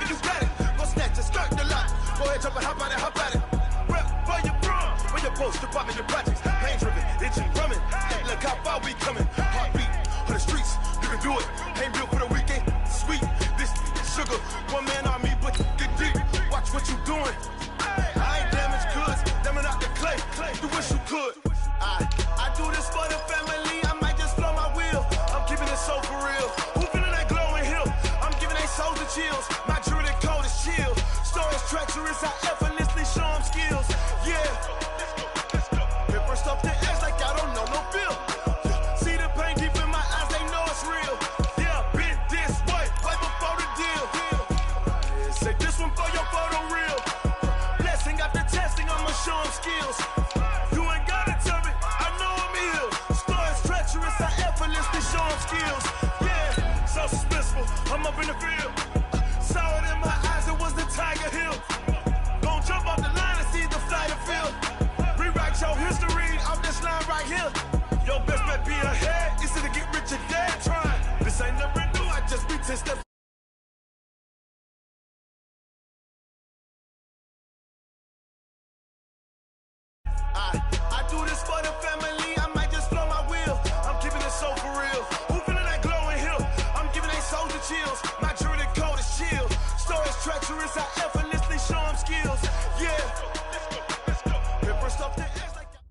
you got it. Go snatch it, skirt the lot. Go ahead, jump and hop on it, hop on it. Rep for your bro, for your post, your pop, and your projects. Pain driven, itching, drumming. Look how far we coming. Heartbeat on the streets, you can do it. Ain't built for the weekend. Sweet, this sugar. One man on me, but get deep. Watch what you doing. I ain't damaged goods, damn it out the clay. You wish you could. I do this for the family. I might just blow my wheel. I'm keeping it so for real. Who feeling that glowing hill? I'm giving they souls the chills. My jewelry cold is chill. Stories treacherous, I effortlessly show them skills. Yeah. Paper stuff the edge like I don't know no feel. See the pain deep in my eyes, they know it's real. Yeah, been this way, right before the deal. Say this one for your photo reel. Blessing after testing, I'ma show them skills. You ain't gotta tell me, I know I'm ill. Stories treacherous, I effortlessly show them skills. Yeah, so suspenseful, I'm up in the field. Saw it in my eyes, it was the Tiger Hill. Gon' jump off the line and see the flight of field. Rewrite your history off this line right here. Your best bet be ahead, easy to get rich or dead trying. This ain't never new, I just be 10 steps. I do this for the family, I might just blow my wheel. I'm keeping it so for real. Who feeling that glowing hill? I'm giving they souls the chills. My jewelry cold is chill. Stories treacherous, I effortlessly show them skills. Yeah. Paper stuff the edge like that.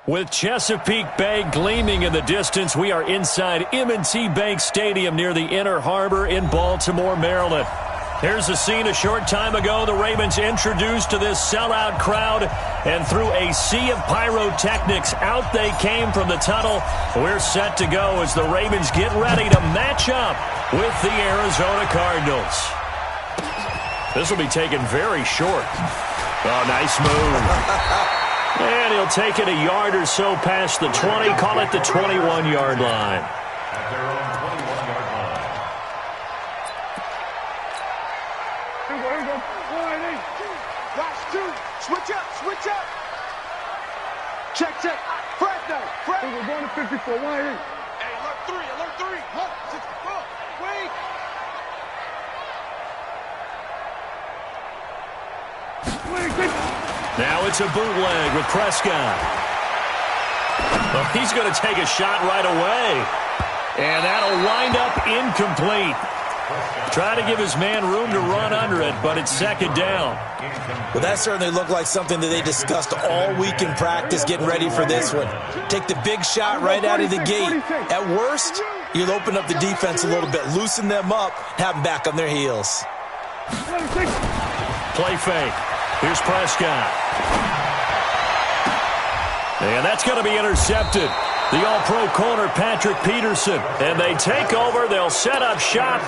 With Chesapeake Bay gleaming in the distance, we are inside M&T Bank Stadium near the Inner Harbor in Baltimore, Maryland. Here's a scene a short time ago. The Ravens introduced to this sellout crowd, and through a sea of pyrotechnics, out they came from the tunnel. We're set to go as the Ravens get ready to match up with the Arizona Cardinals. This will be taken very short. Oh, nice move. And he'll take it a yard or so past the 20, call it the 21-yard line. Switch up. Check. Fred. We're going to 54. Why? Hey, alert 3. Huh? 64. Wait. Now it's a bootleg with Prescott. Well, he's going to take a shot right away. And that'll wind up incomplete. Try to give his man room to run under it, but it's second down. Well, that certainly looked like something that they discussed all week in practice, getting ready for this one. Take the big shot right out of the gate. At worst, you'll open up the defense a little bit, loosen them up, have them back on their heels. Play fake. Here's Prescott. And that's going to be intercepted. The all-pro corner, Patrick Peterson. And they take over. They'll set up shop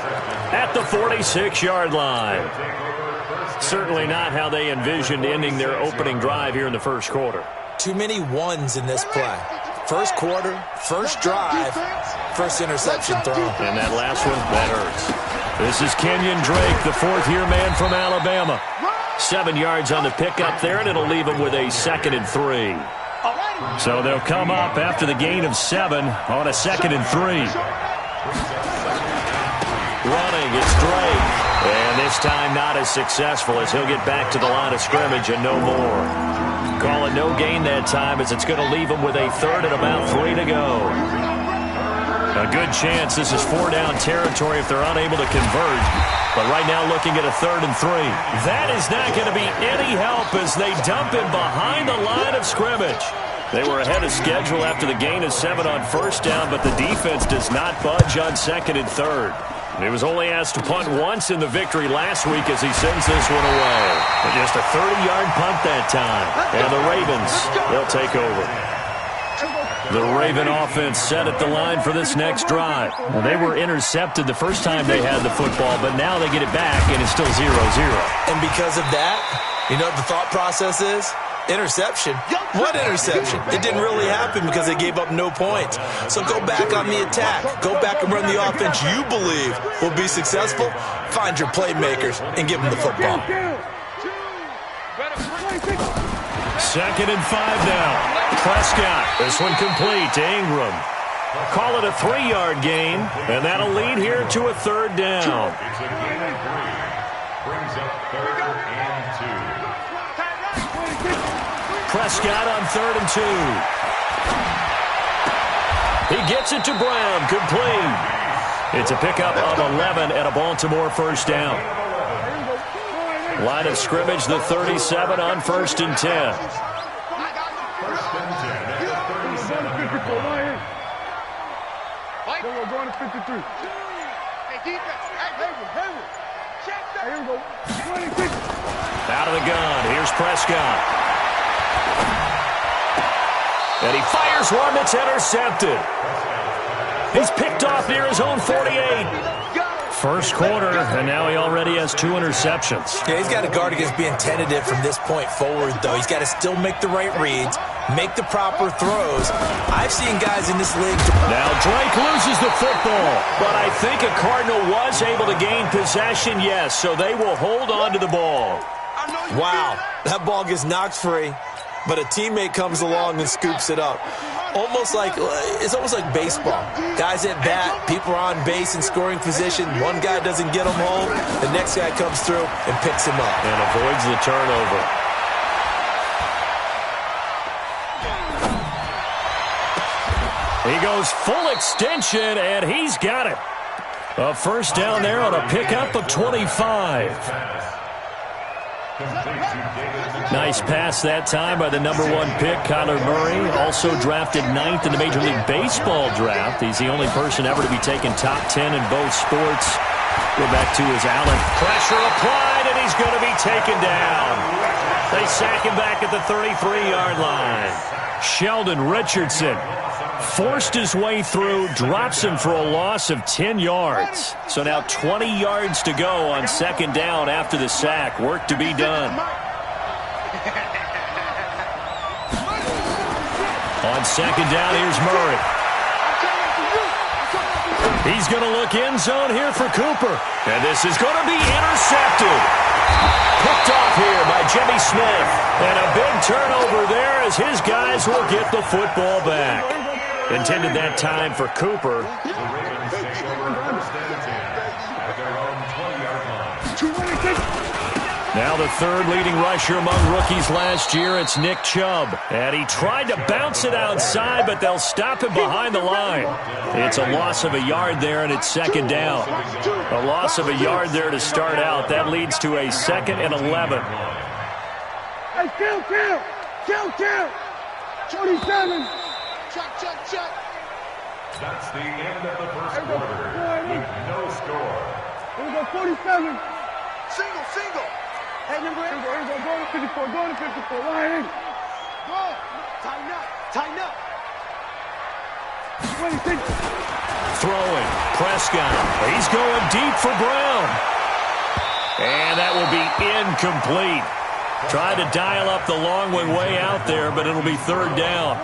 at the 46-yard line. Certainly not how they envisioned ending their opening drive here in the first quarter. Too many ones in this play. First quarter, first drive, first interception throw. And that last one, that hurts. This is Kenyon Drake, the fourth-year man from Alabama. 7 yards on the pickup there, and it'll leave him with a 2nd and 3. So they'll come up after the gain of 7 on a 2nd and 3. Running, it's Drake. And this time not as successful as he'll get back to the line of scrimmage and no more. Call it no gain that time as it's going to leave him with a 3rd and about 3 to go. A good chance this is 4-down territory if they're unable to convert. But right now looking at a 3rd and 3. That is not going to be any help as they dump him behind the line of scrimmage. They were ahead of schedule after the gain of 7 on first down, but the defense does not budge on 2nd and 3rd. He was only asked to punt once in the victory last week as he sends this one away. But just a 30-yard punt that time. And the Ravens, they'll take over. The Raven offense set at the line for this next drive. Well, they were intercepted the first time they had the football, but now they get it back, and it's still 0-0. And because of that, you know what the thought process is? Interception? What interception? It didn't really happen because they gave up no points. So go back on the attack. Go back and run the offense you believe will be successful. Find your playmakers and give them the football. 2nd and 5 now. Prescott. This one complete to Ingram. Call it a 3-yard gain, and that'll lead here to a third down. It's a gain of 3. Brings up 3rd and 2. Prescott on 3rd and 2. He gets it to Brown, complete. It's a pickup of 11 and a Baltimore first down. Line of scrimmage, the 37 on 1st and 10. First and 10 at the 37. We're going to 53. Hey, defense. Hey, here we go. 26. Out of the gun. Here's Prescott. And he fires one that's intercepted. He's picked off near his own 48. First quarter, and now he already has 2 interceptions. Yeah, he's got to guard against being tentative from this point forward, though. He's got to still make the right reads, make the proper throws. I've seen guys in this league. Now Drake loses the football, but I think a Cardinal was able to gain possession, yes, so they will hold on to the ball. Wow, that ball gets knocked free, but a teammate comes along and scoops it up. It's almost like baseball. Guys at bat, people are on base in scoring position. One guy doesn't get him home. The next guy comes through and picks him up. And avoids the turnover. He goes full extension, and he's got it. A first down there on a pickup of 25. Nice pass that time by the number 1 pick, Kyler Murray. Also drafted 9th in the Major League Baseball draft. He's the only person ever to be taken top 10 in both sports. Go back to his Allen. Pressure applied, and he's going to be taken down. They sack him back at the 33-yard line. Sheldon Richardson forced his way through, drops him for a loss of 10 yards. So now 20 yards to go on second down after the sack. Work to be done. On second down, here's Murray. He's going to look end zone here for Cooper. And this is going to be intercepted. Picked off here by Jimmy Smith. And a big turnover there as his guys will get the football back. Intended that time for Cooper. The Ravens take over 1st and 10 at their own 20-yard line. Now the 3rd leading rusher among rookies last year, it's Nick Chubb. And he tried to bounce it outside, but they'll stop him behind the line. It's a loss of a yard there, and it's second down. A loss of a yard there to start out. That leads to a 2nd and 11. Hey, kill. 27. Check. That's the end of the first quarter with no score. Here we go, 47. Single. Hey, number 8. Here we go, go to 54. Line in. Go. Tighten up. 26. Throwing. Prescott. He's going deep for Brown. And that will be incomplete. Tried to dial up the long way out there, but it'll be 3rd down.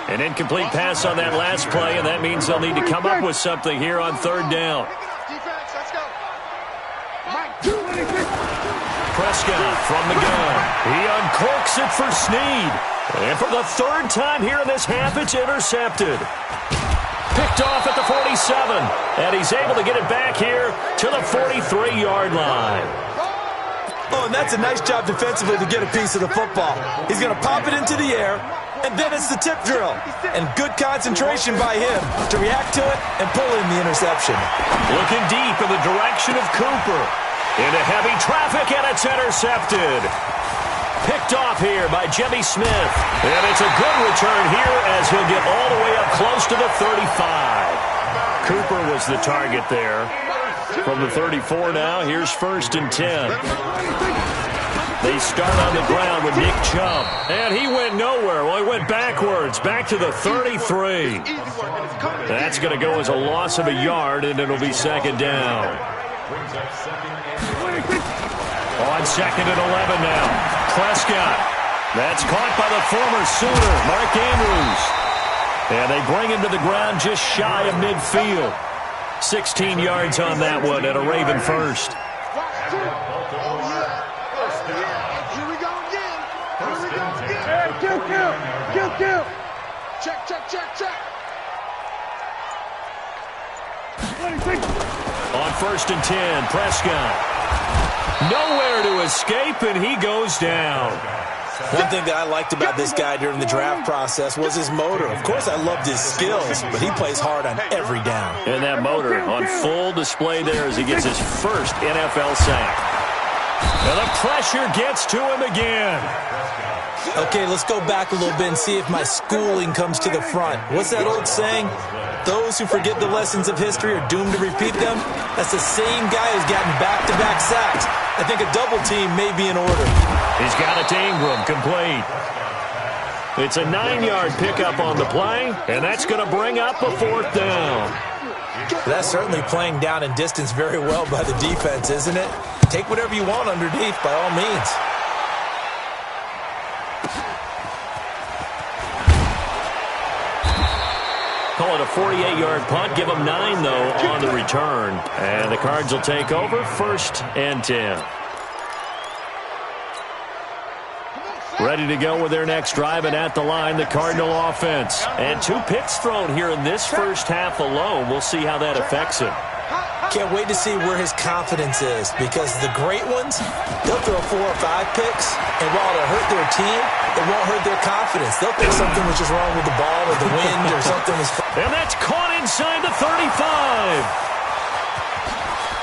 An incomplete pass on that last play, and that means they'll need to come up with something here on 3rd down. Defense, let's go. Prescott from the gun. He uncorks it for Snead. And for the 3rd time here in this half, it's intercepted. Picked off at the 47. And he's able to get it back here to the 43-yard line. Oh, and that's a nice job defensively to get a piece of the football. He's going to pop it into the air, and then it's the tip drill. And good concentration by him to react to it and pull in the interception. Looking deep in the direction of Cooper. Into heavy traffic, and it's intercepted. Picked off here by Jimmy Smith. And it's a good return here as he'll get all the way up close to the 35. Cooper was the target there. From the 34 now, here's 1st and 10. They start on the ground with Nick Chubb. And he went nowhere. Well, he went backwards, back to the 33. That's going to go as a loss of a yard, and it'll be second down. On second and 11 now. Prescott. That's caught by the former Sooner, Mark Andrews. And they bring him to the ground just shy of midfield. 16 yards on that one and a Raven first. Here we go again. Hey, kill. Check. On 1st and 10, Prescott. Nowhere to escape, and he goes down. One thing that I liked about this guy during the draft process was his motor. Of course, I loved his skills, but he plays hard on every down. And that motor on full display there as he gets his first NFL sack. And the pressure gets to him again. Okay, let's go back a little bit and see if my schooling comes to the front. What's that old saying? Those who forget the lessons of history are doomed to repeat them. That's the same guy who's gotten back-to-back sacks. I think a double team may be in order. He's got it to Ingram, complete. It's a 9-yard pickup on the play, and that's going to bring up a 4th down. That's certainly playing down and distance very well by the defense, isn't it? Take whatever you want underneath, by all means. Call it a 48-yard punt. Give them 9, though, on the return. And the Cards will take over 1st and 10. Ready to go with their next drive, and at the line, the Cardinal offense. And 2 picks thrown here in this first half alone. We'll see how that affects him. Can't wait to see where his confidence is, because the great ones, they'll throw 4 or 5 picks, and while it'll hurt their team, it won't hurt their confidence. They'll think something was just wrong with the ball or the wind or something was... And that's caught inside the 35.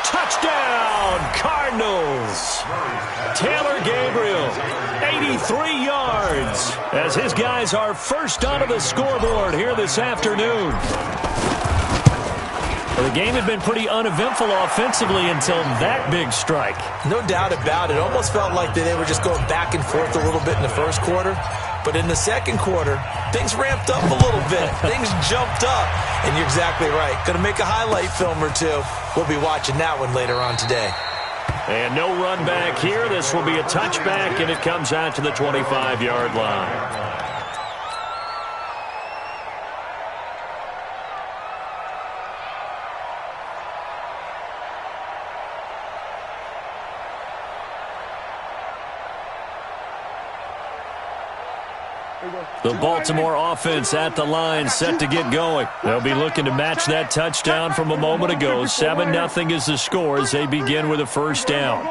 Touchdown, Cardinals. Taylor Gabriel, 83 yards, as his guys are first onto the scoreboard here this afternoon. Well, the game had been pretty uneventful offensively until that big strike. No doubt about it. Almost felt like they were just going back and forth a little bit in the first quarter. But in the second quarter, things ramped up a little bit. Things jumped up. And you're exactly right. Going to make a highlight film or two. We'll be watching that one later on today. And no run back here. This will be a touchback, and it comes out to the 25-yard line. The Baltimore offense at the line, set to get going. They'll be looking to match that touchdown from a moment ago. 7-0 is the score as they begin with a first down.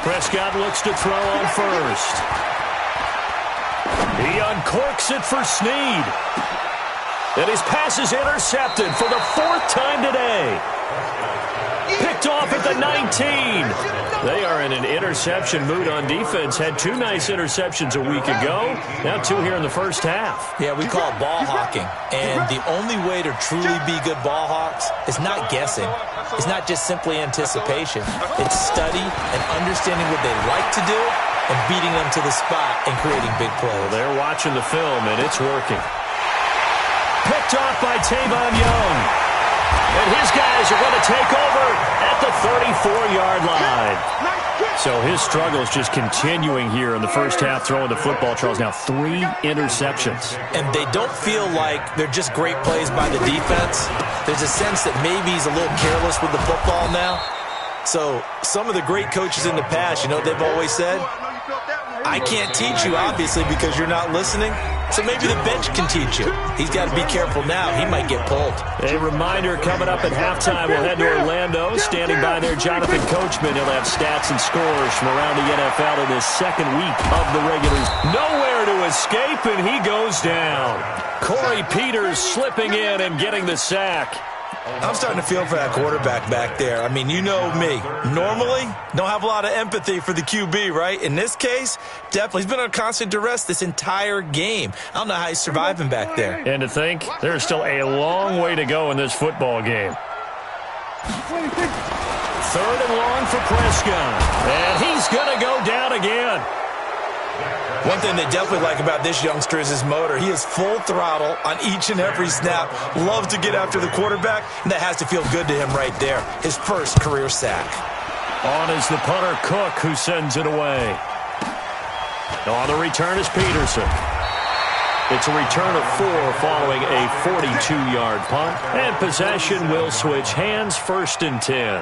Prescott looks to throw on first. He uncorks it for Snead. And his pass is intercepted for the 4th time today. Picked off at the 19. They are in an interception mood on defense. Had 2 nice interceptions a week ago. Now 2 here in the first half. Yeah, we call it ball hawking. And the only way to truly be good ball hawks is not guessing. It's not just simply anticipation. It's study and understanding what they like to do and beating them to the spot and creating big plays. Well, they're watching the film, and it's working. Picked off by Tavon Young. And his guys are going to take over at the 34-yard line. So his struggles just continuing here in the first half, throwing the football. Charles, now 3 interceptions. And they don't feel like they're just great plays by the defense. There's a sense that maybe he's a little careless with the football now. So some of the great coaches in the past, you know what they've always said? I can't teach you, obviously, because you're not listening. So maybe the bench can teach you. He's got to be careful now. He might get pulled. A reminder coming up at halftime. We'll head to Orlando. Standing by there, Jonathan Coachman. He'll have stats and scores from around the NFL in this second week of the regular. Nowhere to escape, and he goes down. Corey Peters slipping in and getting the sack. I'm starting to feel for that quarterback back there. I mean, you know me. Normally, don't have a lot of empathy for the QB, right? In this case, definitely. He's been on constant duress this entire game. I don't know how he's surviving back there. And to think, there's still a long way to go in this football game. 3rd and long for Prescott. And he's going to go down again. One thing they definitely like about this youngster is his motor. He is full throttle on each and every snap. Loves to get after the quarterback, and that has to feel good to him right there. His first career sack. On is the punter, Cook, who sends it away. On the return is Peterson. It's a return of 4 following a 42-yard punt. And possession will switch hands, 1st and 10.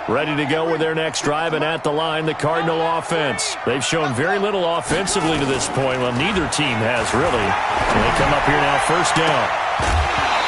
Ready to go with their next drive, and at the line, the Cardinal offense. They've shown very little offensively to this point. Well, neither team has, really. And they come up here now, first down.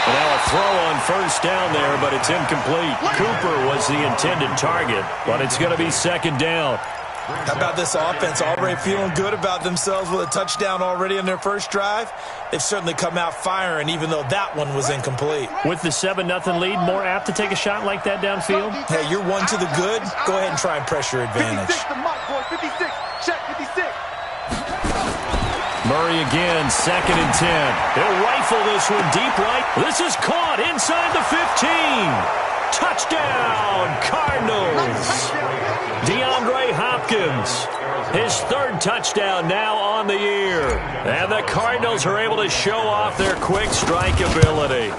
And now a throw on first down there, but it's incomplete. Cooper was the intended target, but it's going to be second down. How about this offense already feeling good about themselves with a touchdown already in their first drive? They've certainly come out firing, even though that one was incomplete. With the 7-0 lead, more apt to take a shot like that downfield? Hey, you're one to the good. Go ahead and try and press your advantage. 56, the mark, boy. 56. Check 56. Murray again, 2nd and 10. He'll rifle this one deep right. This is caught inside the 15. Touchdown, Cardinals. DeAndre Hopkins, his 3rd touchdown now on the year. And the Cardinals are able to show off their quick strike ability.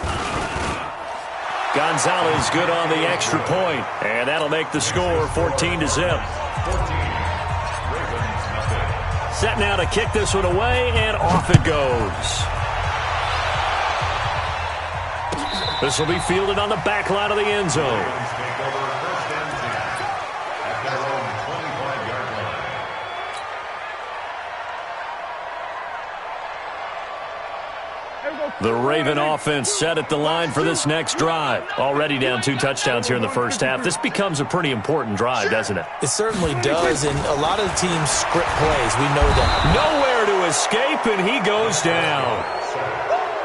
Gonzalez good on the extra point, and that'll make the score 14-0. Set now to kick this one away, and off it goes. This will be fielded on the back line of the end zone. The Raven offense set at the line for this next drive. Already down 2 touchdowns here in the first half. This becomes a pretty important drive, doesn't it? It certainly does, and a lot of the teams script plays. We know that. Nowhere to escape, and he goes down.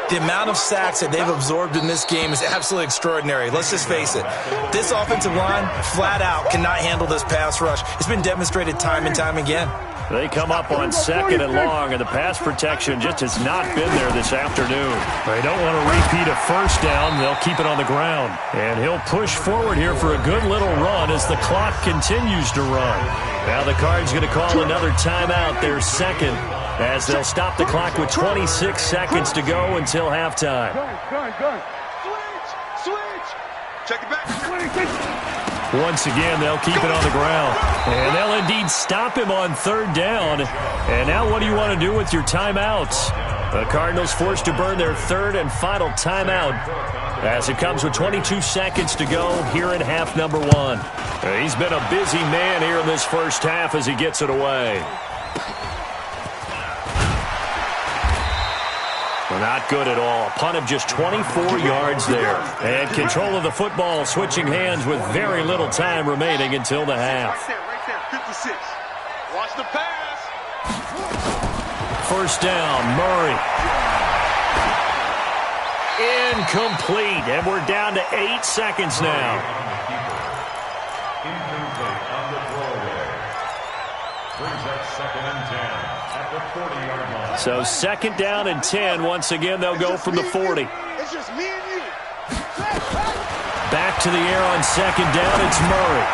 The amount of sacks that they've absorbed in this game is absolutely extraordinary. Let's just face it. This offensive line, flat out, cannot handle this pass rush. It's been demonstrated time and time again. They come up on 2nd and long, and the pass protection just has not been there this afternoon. They don't want to repeat a first down. They'll keep it on the ground. And he'll push forward here for a good little run as the clock continues to run. Now the Cards going to call another timeout, their 2nd, as they'll stop the clock with 26 seconds to go until halftime. Gun. Switch. Check it back. Once again, they'll keep it on the ground. And they'll indeed stop him on 3rd down. And now what do you want to do with your timeouts? The Cardinals forced to burn their 3rd and final timeout as it comes with 22 seconds to go here in half number 1. He's been a busy man here in this first half as he gets it away. Well, not good at all. A punt of just 24 yards there. And control of the football switching hands with very little time remaining until the half. Right there, 56. Watch the pass. First down, Murray. Incomplete, and we're down to 8 seconds now. Incomplete on the throwaway. Brings up 2nd and 10 at the 40-yard line. So 2nd down and 10. Once again, they'll go from the 40. It's just me and you. Back to the air on 2nd down, it's Murray.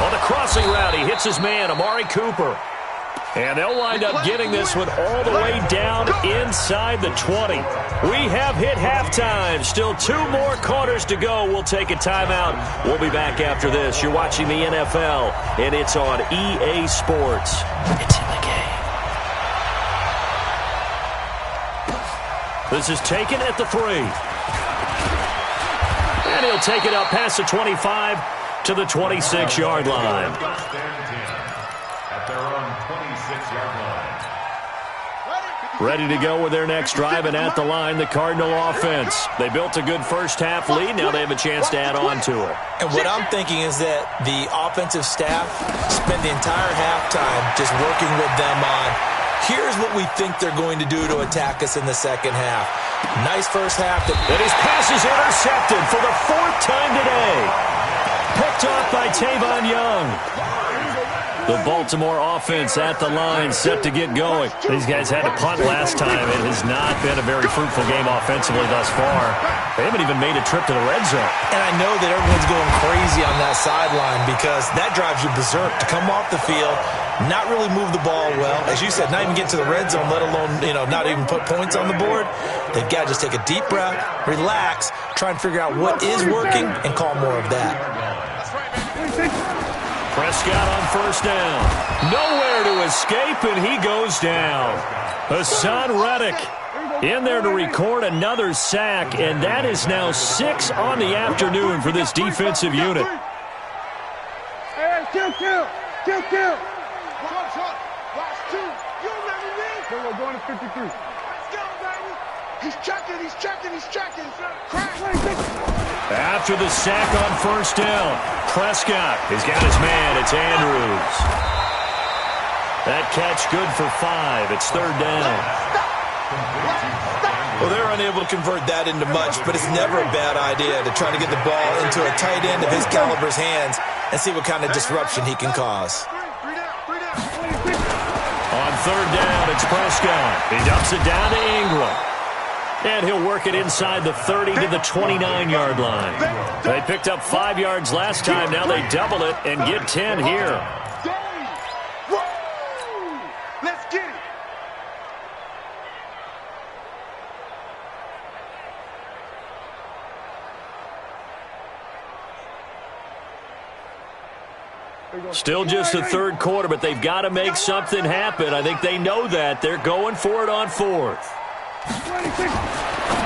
On the crossing route, he hits his man, Amari Cooper. And they'll wind up getting this one all the way down inside the 20. We have hit halftime. Still 2 more quarters to go. We'll take a timeout. We'll be back after this. You're watching the NFL, and it's on EA Sports. It's in the game. This is taken at the 3. And he'll take it up past the 25 to the 26-yard line. At their own 26-yard line. Ready to go with their next drive, and at the line, the Cardinal offense. They built a good first half lead. Now they have a chance to add on to it. And what I'm thinking is that the offensive staff spent the entire halftime just working with them on, here's what we think they're going to do to attack us in the second half. Nice first half. And his pass is intercepted for the 4th time today. Picked off by Tavon Young. The Baltimore offense at the line, set to get going. These guys had to punt last time. It has not been a very fruitful game offensively thus far. They haven't even made a trip to the red zone. And I know that everyone's going crazy on that sideline because that drives you berserk to come off the field, not really move the ball well. As you said, not even get to the red zone, let alone, not even put points on the board. They've got to just take a deep breath, relax, try and figure out what is working, and call more of that. Prescott on first down. Nowhere to escape, and he goes down. Hassan Reddick in there to record another sack, and that is now 6 on the afternoon for this defensive unit. Kill. Last two. You remember me? We're going to 53. Let's go, baby. He's checking. Crack. After the sack on first down, Prescott has got his man. It's Andrews. That catch good for 5. It's third down. Well, they're unable to convert that into much, but it's never a bad idea to try to get the ball into a tight end of his caliber's hands and see what kind of disruption he can cause. On third down, it's Prescott. He dumps it down to Ingram. And he'll work it inside the 30 to the 29-yard line. They picked up 5 yards last time. Now they double it and get 10 here. Let's get it. Still just the third quarter, but they've got to make something happen. I think they know that. They're going for it on fourth.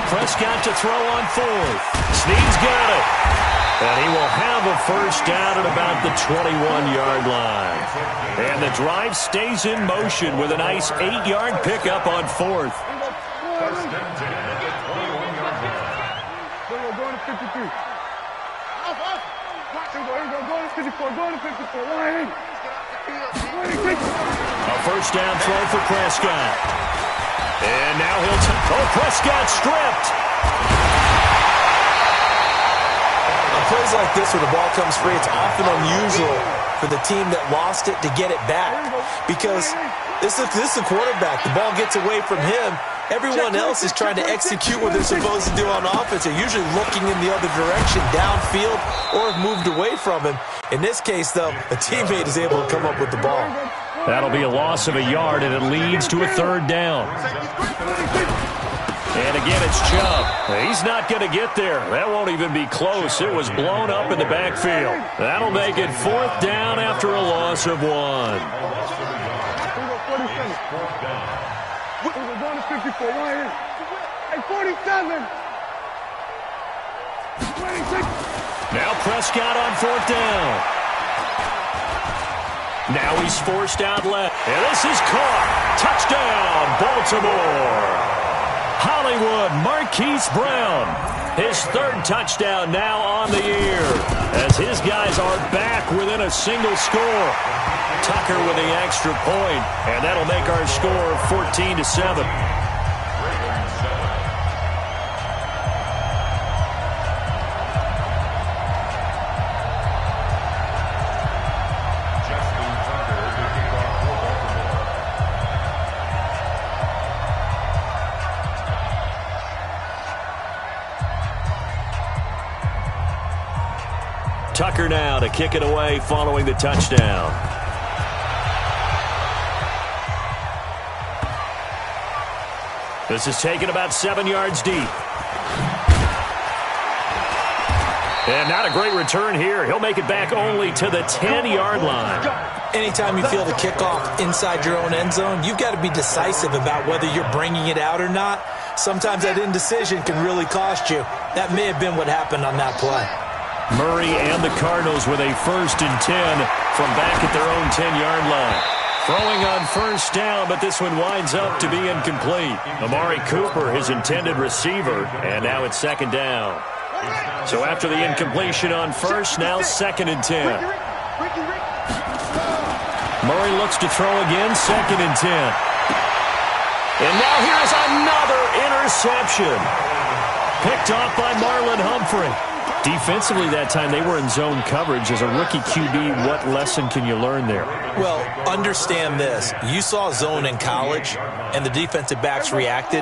Prescott to throw on fourth. Snead's got it. And he will have a first down at about the 21-yard line. And the drive stays in motion with a nice 8-yard pickup on fourth. First and 10 at the 21-yard line. We're going to 53. Going to 54. Line. A first down throw for Prescott. And now he'll Prescott stripped. On plays like this where the ball comes free, it's often unusual for the team that lost it to get it back. Because this is the quarterback. The ball gets away from him. Everyone else is trying to execute what they're supposed to do on offense. They're usually looking in the other direction, downfield, or have moved away from him. In this case, though, a teammate is able to come up with the ball. That'll be a loss of a yard, and it leads to a third down. And again, it's Chubb. He's not going to get there. That won't even be close. It was blown up in the backfield. That'll make it fourth down after a loss of 1. We're going to 54. Line. Hey, 47. 26. Now Prescott on fourth down. Now he's forced out left. And this is caught. Touchdown, Baltimore. Hollywood Marquise Brown. His third touchdown now on the year as his guys are back within a single score. Tucker with the extra point, and that'll make our score 14-7. Tucker now to kick it away following the touchdown. This is taken about 7 yards deep. And not a great return here. He'll make it back only to the 10-yard line. Anytime you feel the kickoff inside your own end zone, you've got to be decisive about whether you're bringing it out or not. Sometimes that indecision can really cost you. That may have been what happened on that play. Murray and the Cardinals with a 1st and 10 from back at their own 10-yard line. Throwing on first down, but this one winds up to be incomplete. Amari Cooper, his intended receiver, and now it's 2nd down. So after the incompletion on first, now 2nd and 10. Murray looks to throw again, 2nd and 10. And now here's another interception. Picked off by Marlon Humphrey. Defensively that time, they were in zone coverage. As a rookie QB, what lesson can you learn there? Well, understand this. You saw zone in college, and the defensive backs reacted,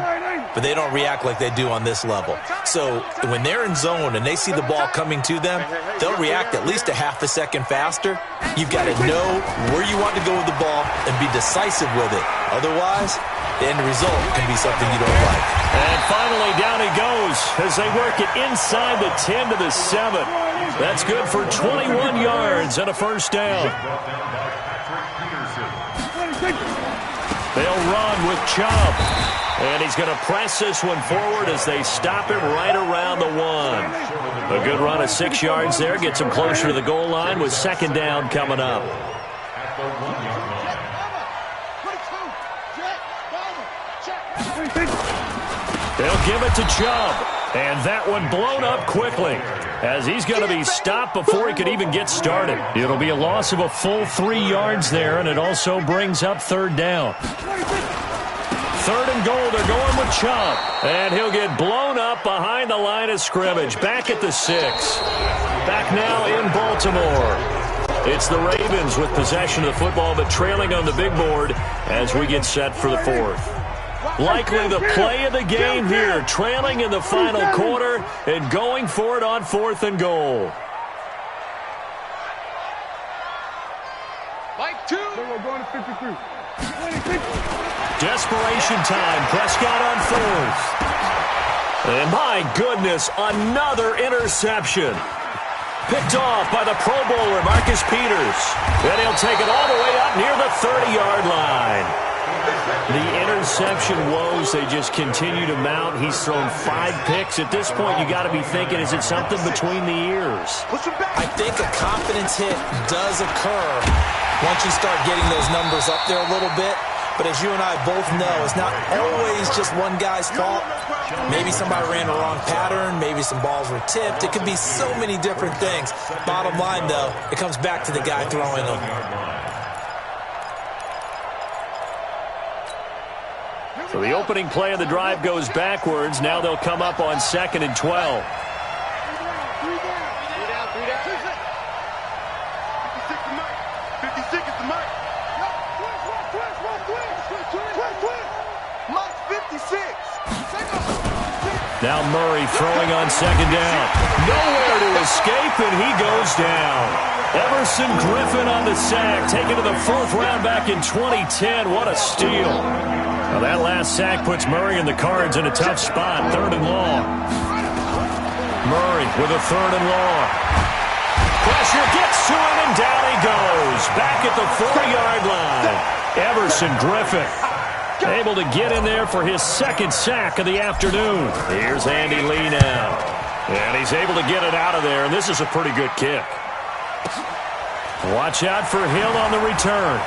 but they don't react like they do on this level. So when they're in zone and they see the ball coming to them, they'll react at least a half a second faster. You've got to know where you want to go with the ball and be decisive with it. Otherwise, the end result can be something you don't like. And finally, down he goes as they work it inside the 10 to the 7. That's good for 21 yards and a first down. They'll run with Chubb. And he's going to press this one forward as they stop him right around the 1. A good run of 6 yards there. Gets him closer to the goal line with second down coming up. At the 1-yard line. They'll give it to Chubb. And that one blown up quickly as he's going to be stopped before he could even get started. It'll be a loss of a full 3 yards there, and it also brings up third down. Third and goal, they're going with Chubb. And he'll get blown up behind the line of scrimmage. Back at the 6. Back now in Baltimore. It's the Ravens with possession of the football, but trailing on the big board as we get set for the 4th. Likely the play of the game here, trailing in the final quarter and going for it on 4th and goal. Like 2. We're going to 53. Desperation time. Prescott on 4th. And my goodness, another interception. Picked off by the Pro Bowler, Marcus Peters. And he'll take it all the way up near the 30-yard line. The interception woes, they just continue to mount. He's thrown 5 picks. At this point, you got to be thinking, is it something between the ears? I think a confidence hit does occur once you start getting those numbers up there a little bit. But as you and I both know, it's not always just one guy's fault. Maybe somebody ran the wrong pattern. Maybe some balls were tipped. It could be so many different things. Bottom line, though, it comes back to the guy throwing them. So the opening play of the drive goes backwards. Now they'll come up on 2nd and 12. 56 is the mic. Lock 56. Now Murray throwing on 2nd down. Nowhere to escape, and he goes down. Everson Griffin on the sack, taken to the 4th round back in 2010. What a steal. Now that last sack puts Murray and the Cards in a tough spot. 3rd and long. Murray with a 3rd and long. Pressure gets to him, and down he goes. Back at the 40-yard line. Everson Griffin able to get in there for his 2nd sack of the afternoon. Here's Andy Lee now. And he's able to get it out of there, and this is a pretty good kick. Watch out for Hill on the return.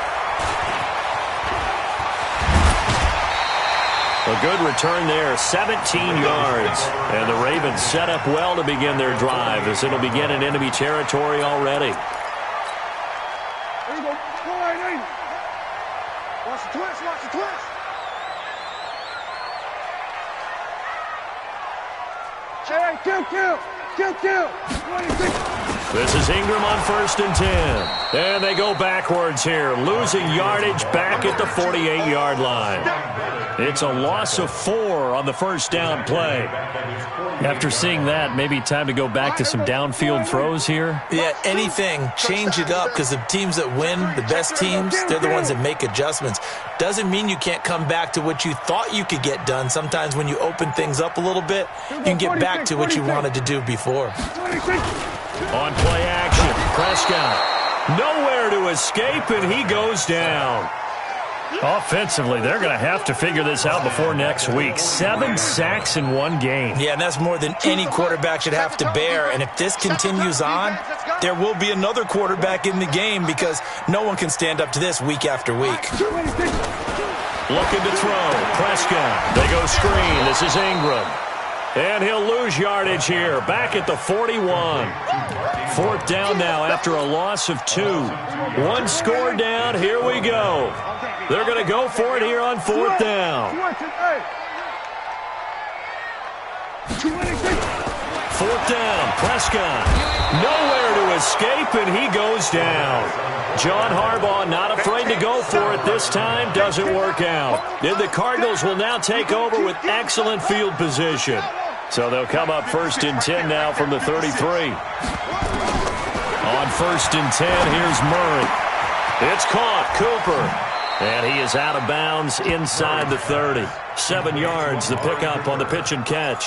A good return there, 17 yards. And the Ravens set up well to begin their drive as it'll begin in enemy territory already. There you go. Go right in. Watch the twist. Watch the twist. Hey, kill. This is Ingram on 1st and 10. And they go backwards here, losing yardage back at the 48-yard line. It's a loss of 4 on the 1st down play. After seeing that, maybe time to go back to some downfield throws here. Yeah, anything. Change it up, because the teams that win, the best teams, they're the ones that make adjustments. Doesn't mean you can't come back to what you thought you could get done. Sometimes when you open things up a little bit, you can get back to what you wanted to do before. On play action, Prescott. Nowhere to escape, and he goes down. Offensively, they're going to have to figure this out before next week. 7 sacks in 1 game. Yeah, and that's more than any quarterback should have to bear. And if this continues on, there will be another quarterback in the game, because no one can stand up to this week after week. Looking to throw. Prescott. They go screen. This is Ingram. And he'll lose yardage here. Back at the 41. 4th down now after a loss of 2. 1 score down. Here we go. They're going to go for it here on 4th down. 4th down. Prescott. Nowhere to escape, and he goes down. John Harbaugh not afraid to go for it this time. Doesn't work out. And the Cardinals will now take over with excellent field position. So they'll come up 1st and 10 now from the 33. On 1st and 10, here's Murray. It's caught. Cooper. And he is out of bounds inside the 30. 7 yards, the pickup on the pitch and catch.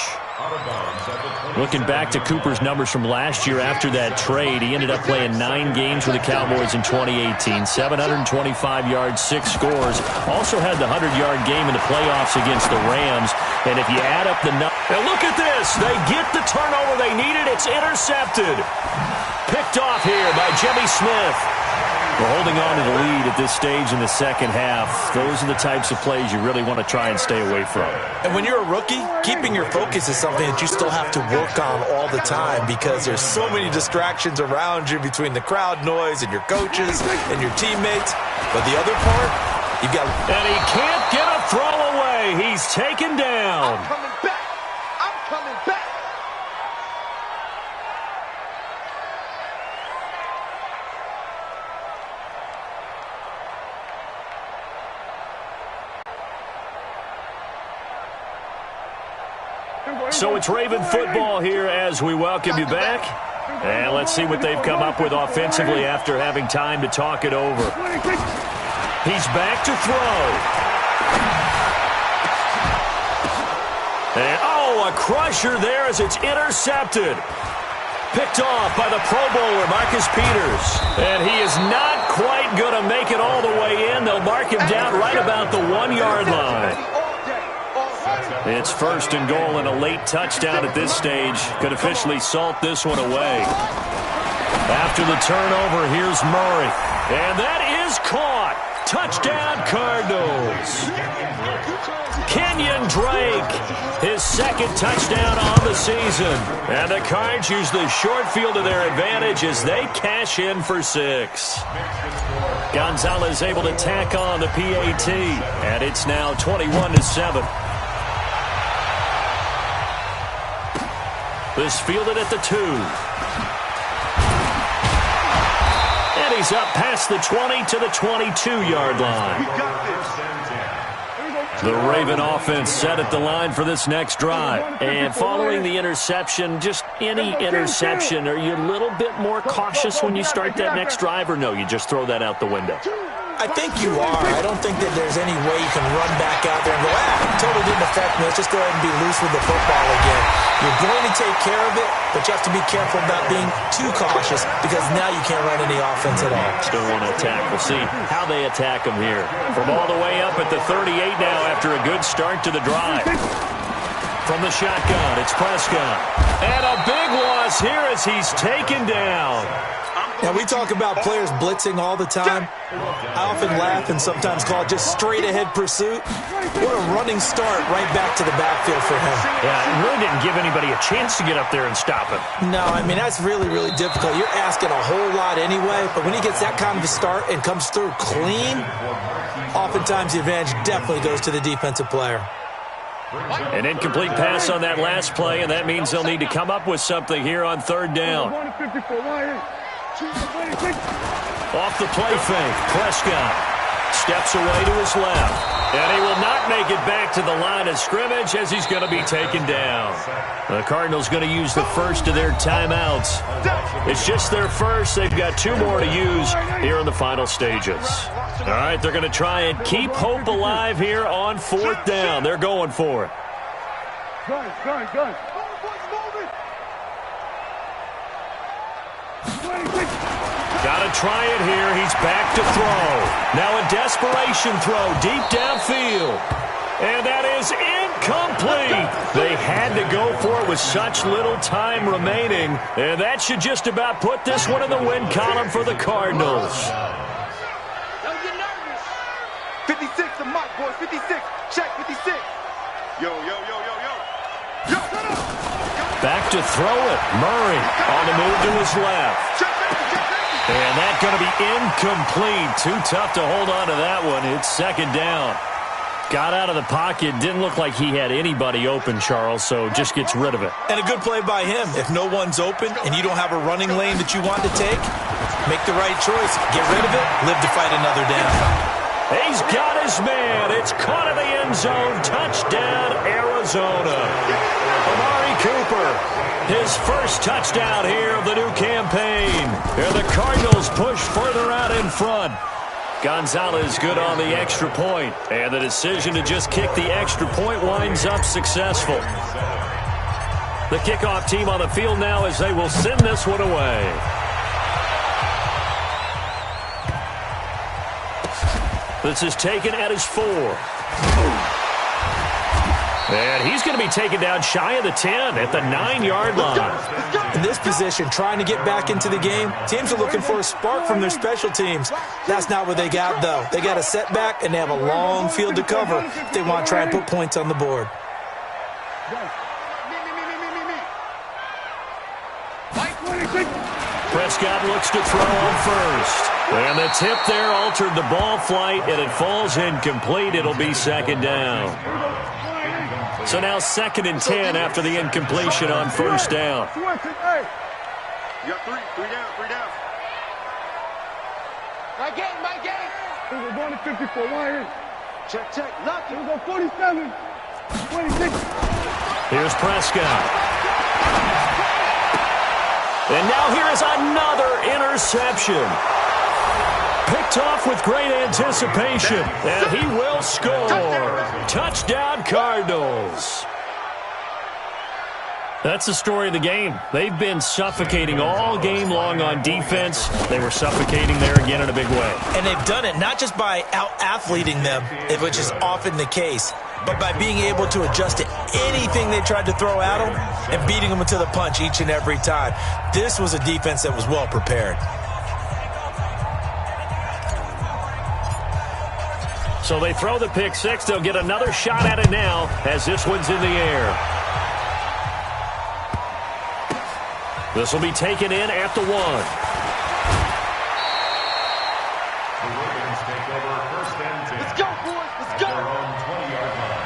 Looking back to Cooper's numbers from last year after that trade, he ended up playing 9 games with the Cowboys in 2018. 725 yards, 6 scores. Also had the 100-yard game in the playoffs against the Rams. And if you add up the numbers... Now look at this. They get the turnover they needed. It's intercepted. Picked off here by Jimmy Smith. We're holding on to the lead at this stage in the second half. Those are the types of plays you really want to try and stay away from. And when you're a rookie, keeping your focus is something that you still have to work on all the time because there's so many distractions around you between the crowd noise and your coaches and your teammates. But the other part, you've got... And he can't get a throw away. He's taken down. I'm coming back. I'm coming back. So it's Raven football here as we welcome you back. And let's see what they've come up with offensively after having time to talk it over. He's back to throw. And, a crusher there as it's intercepted. Picked off by the Pro Bowler, Marcus Peters. And he is not quite going to make it all the way in. They'll mark him down right about the 1-yard line. It's 1st and goal and a late touchdown at this stage. Could officially salt this one away. After the turnover, here's Murray. And that is caught. Touchdown, Cardinals. Kenyon Drake, his 2nd touchdown on the season. And the Cards use the short field to their advantage as they cash in for 6. Gonzalez able to tack on the PAT. And it's now 21-7. This fielded at the 2. And he's up past the 20 to the 22-yard line. The Raven offense set at the line for this next drive. And following the interception, just any interception, are you a little bit more cautious when you start that next drive, or no, you just throw that out the window? I think you are. I don't think that there's any way you can run back out there and go, totally didn't affect me. Let's just go ahead and be loose with the football again. You're going to take care of it, but you have to be careful about being too cautious because now you can't run any offense at all. Still want to attack. We'll see how they attack him here. From all the way up at the 38 now after a good start to the drive. From the shotgun, it's Prescott. And a big loss here as he's taken down. Now, we talk about players blitzing all the time. I often laugh and sometimes call it just straight-ahead pursuit. What a running start right back to the backfield for him. Yeah, it really didn't give anybody a chance to get up there and stop him. No, I mean, that's really, really difficult. You're asking a whole lot anyway, but when he gets that kind of a start and comes through clean, oftentimes the advantage definitely goes to the defensive player. An incomplete pass on that last play, and that means they'll need to come up with something here on 3rd down. Off the play fake, Prescott steps away to his left. And he will not make it back to the line of scrimmage as he's going to be taken down. The Cardinals going to use the first of their timeouts. It's just their first. They've got 2 more to use here in the final stages. All right, they're going to try and keep hope alive here on 4th down. They're going for it. Gun. Got to try it here. He's back to throw. Now a desperation throw deep downfield. And that is incomplete. They had to go for it with such little time remaining. And that should just about put this one in the win column for the Cardinals. Don't get nervous. 56, the mic, boys. 56. Check 56. Yo. Back to throw it. Murray on the move to his left. And that's going to be incomplete. Too tough to hold on to that one. It's 2nd down. Got out of the pocket. Didn't look like he had anybody open, Charles, so just gets rid of it. And a good play by him. If no one's open and you don't have a running lane that you want to take, make the right choice. Get rid of it. Live to fight another down. He's got his man. It's caught in the end zone. Touchdown, Arizona. Amari Cooper, his first touchdown here of the new campaign. And the Cardinals push further out in front. Gonzalez good on the extra point. And the decision to just kick the extra point winds up successful. The kickoff team on the field now as they will send this one away. This is taken at his 4. And he's going to be taken down shy of the 10 at the 9-yard line. In this position, trying to get back into the game, teams are looking for a spark from their special teams. That's not what they got, though. They got a setback, and they have a long field to cover if they want to try and put points on the board. Prescott looks to throw on first. And the tip there altered the ball flight, and it falls incomplete. It'll be second down. So now 2nd and 10 after the incompletion on first down. You got three down. My game. We're going to 54. Why in? Check. Lucky. We're going 47. 26. Here's Prescott. And now here is another interception. Picked off with great anticipation, and he will score. Touchdown, Cardinals. That's the story of the game. They've been suffocating all game long on defense. They were suffocating there again in a big way. And they've done it not just by out-athleting them, which is often the case, but by being able to adjust to anything they tried to throw at them and beating them to the punch each and every time. This was a defense that was well prepared. So they throw the pick six. They'll get another shot at it now as this one's in the air. This will be taken in at the 1. The Ravens take over 1st and 10. Let's go, boys. Let's at go. their own 20-yard line.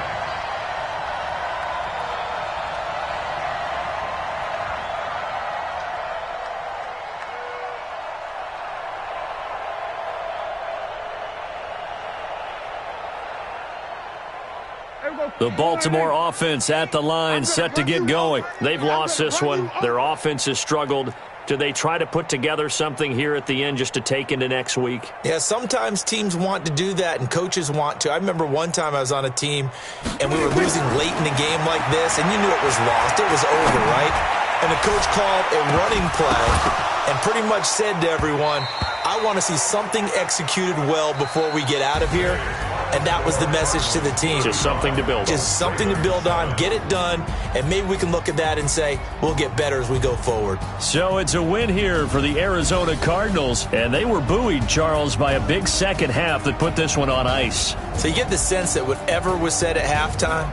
The Baltimore offense at the line, set to get going. They've lost this one. Their offense has struggled. Do they try to put together something here at the end just to take into next week? Yeah, sometimes teams want to do that and coaches want to. I remember one time I was on a team and we were losing late in the game like this, and you knew it was lost. It was over, right? And the coach called a running play and pretty much said to everyone, I want to see something executed well before we get out of here. And that was the message to the team. Just something to build on. Just something to build on, get it done, and maybe we can look at that and say, we'll get better as we go forward. So it's a win here for the Arizona Cardinals, and they were buoyed, Charles, by a big second half that put this one on ice. So you get the sense that whatever was said at halftime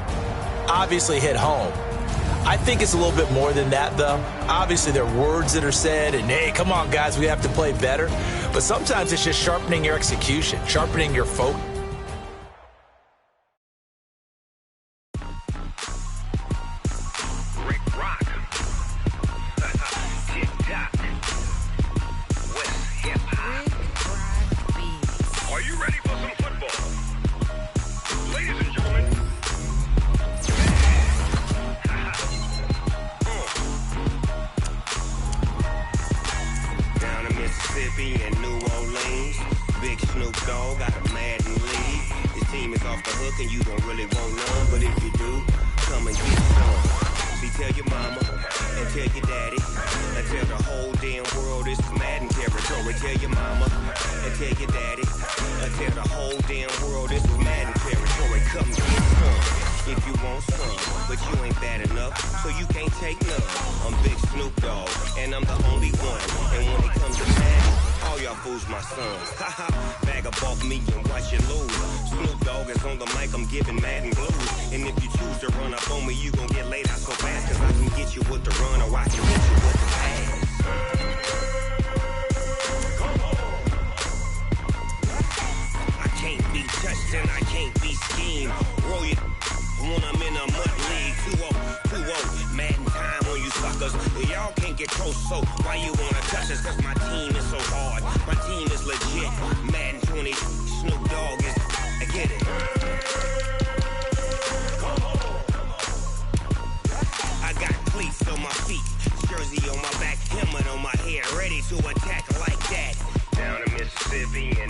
obviously hit home. I think it's a little bit more than that, though. Obviously, there are words that are said, and, hey, come on, guys, we have to play better. But sometimes it's just sharpening your execution, sharpening your focus.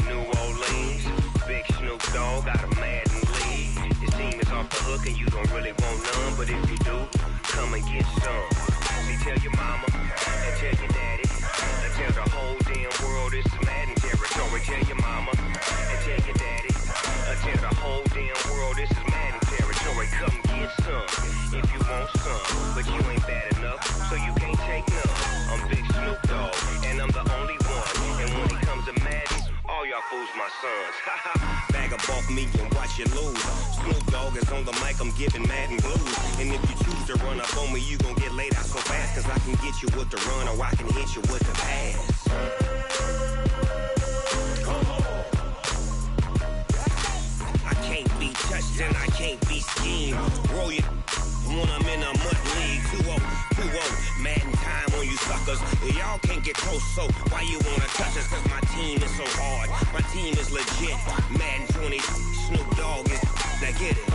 New Orleans, big Snoop Dogg got a mad in the league. His team is off the hook and you don't really want none, but if you do, come and get some. See, tell your mama and tell your daddy and tell the whole damn world it's Madden territory. Tell your mama and tell your daddy and tell the whole damn world this is Madden territory. Come get some if you want some, but you ain't bad enough, so you can't take none. I'm Big Snoop Dogg, and I'm the only one. And when it comes to Madden, all y'all fools my sons. Bag up off me and watch you lose. Snoop Dogg is on the mic, I'm giving Madden blues. And if you choose to run up on me, you gon' get laid out so fast. Cause I can get you with the run or I can hit you with the pass. I can't be touched and I can't be schemed. Roll you when I'm in a mud league. 2-0, Madden time on you suckers. Y'all can't get close, so why you wanna touch us? Cause my team is so hard, my team is legit. Madden 20, Snoop Dogg is, now get it.